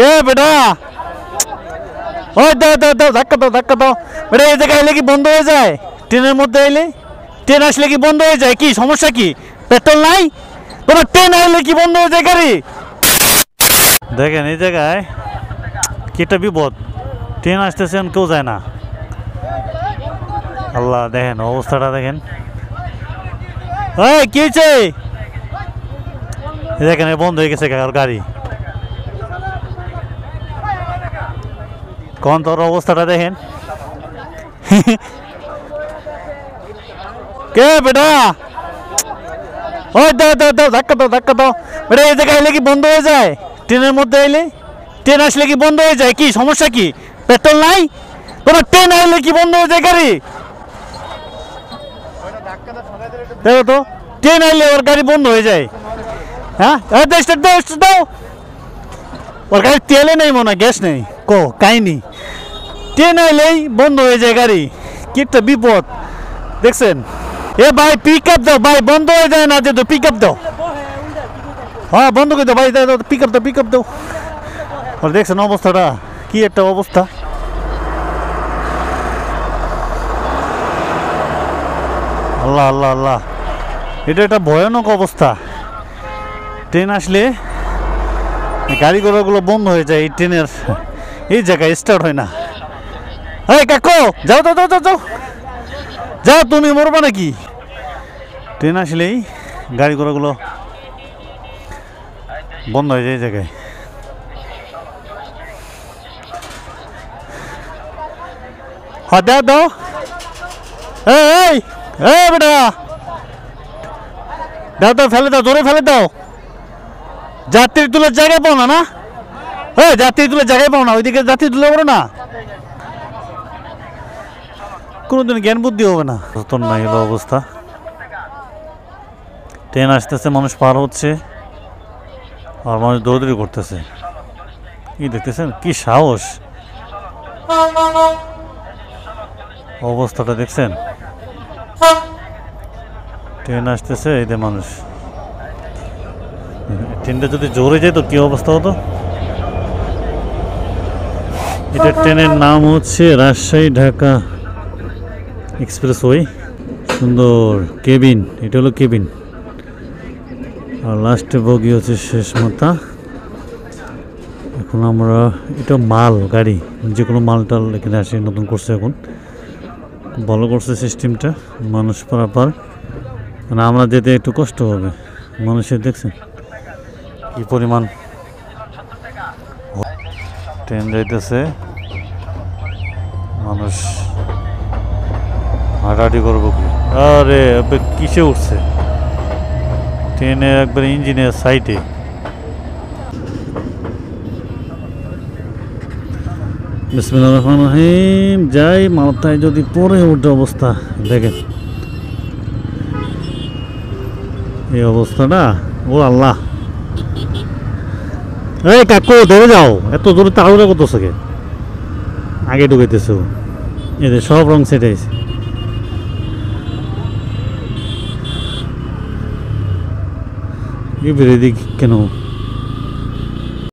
কে বেটা? ওই দাও দাও দাও, ধাক্কা দাও ধাক্কা দাও। বেটা এই জায়গায় এলে কি বন্ধ হয়ে যায়? ট্রেনের মধ্যে এলে ট্রেন আসলে কি বন্ধ হয়ে যায়? কি সমস্যা কি? পেট্রোল নাই? তোমার ট্রেন আসলে কি বন্ধ হয়ে যায় গাড়ি? দেখেন এই জায়গায় কি একটা বিপদ, ট্রেন আসতেছেন কেউ যায় না। আল্লাহ, দেখেন অবস্থাটা দেখেন। কি হয়েছে? দেখেন বন্ধ হয়ে গেছে গাড়ি। কোন তোর অবস্থাটা দেখেন। কে বেটা? ওই দাও দাও দাও, ধাক্কা দাও ধাক্কা দাও। বেটা এই জায়গায় এলে কি বন্ধ হয়ে যায়? ট্রেনের মধ্যে এলে ট্রেন আসলে কি বন্ধ হয়ে যায়? কি সমস্যা কি? পেট্রোল নাই? তোমার ট্রেন আসলে কি বন্ধ হয়ে যায় গাড়ি? দেখো তো, ট্রেন আইলে ওর গাড়ি বন্ধ হয়ে যায়। হ্যাঁ দাও, ওর গাড়ি তেলে নেই মনে হয়, গ্যাস নেই, কাহিনি। ট্রেন আইলেই বন্ধ হয়ে যায় গাড়ি, কি একটা বিপদ দেখছেন। এ ভাই পিক আপ দাও ভাই, বন্ধ হয়ে যায় না যে, পিক আপ দাও। হ্যাঁ বন্ধ করে দাও ভাই, পিক আপ দাও। ওর দেখছেন অবস্থাটা, কি একটা অবস্থা। আল্লাহ আল্লাহ আল্লাহ, এটা একটা ভয়ানক অবস্থা। ট্রেন আসলে গাড়ি ঘোড়াগুলো বন্ধ হয়ে যায়, এই ট্রেনের এই জায়গায় স্টার্ট হয় না। এই কাকু যাও যাও যাও যাও যাও, তুমি মরবা নাকি? ট্রেন আসলেই গাড়ি ঘোড়াগুলো বন্ধ হয়ে যায় এই জায়গায়। হ্যাঁ দাও দাও। এই বেটা দাও দাও, ফেলে দাও, জোরে ফেলে দাও। যাত্রী তুলার জায়গায় পাও না? না যাত্রী তুলার জায়গায় পাও না, ওইদিকে যাত্রী তুলে পড়ো না। কোনোদিন জ্ঞান বুদ্ধি হবে না, যতন নাই হলো অবস্থা। ট্রেন আসতেছে, মানুষ পার হচ্ছে, আর মানুষ দৌড়দৌড়ি করতেছে। কি দেখতেছেন, কি সাহস, অবস্থাটা দেখছেন। ট্রেন আসতেছে, এই যে মানুষ, ট্রেনটা যদি জোরে যেত কি অবস্থা হতো। এটা ট্রেনের নাম হচ্ছে রাজশাহী ঢাকা এক্সপ্রেসওয়ে। সুন্দর কেবিন, এটা হলো কেবিন, আর লাস্টে বগি হচ্ছে শেষ মাথা। এখন আমরা, এটা মাল গাড়ি, যে কোনো মাল টাল এখানে আসে, নতুন করছে এখন, ভালো করছে সিস্টেমটা। মানুষ পারাপার, মানে আমরা যেতে একটু কষ্ট হবে। মানুষের দেখছেন কি পরিমাণ। ট্রেন যাইতেছে, মানুষ হাঁটাহাঁটি করবো কি? আরে কিসে উঠছে? ট্রেনে একবার ইঞ্জিনের সাইডে। বিসমিল্লাহির রহমানির রহিম। যাই, মাথায় যদি পরে উঠে অবস্থা দেখেন, এই অবস্থাটা। ও আল্লাহ, এই কাকু ধরে যাও, এত জোরে তাড়াহুড়া করতেছে কে? আগে ঢুকাইতেছে, এদের সব রং সেট হয়েছে। এদিক কেন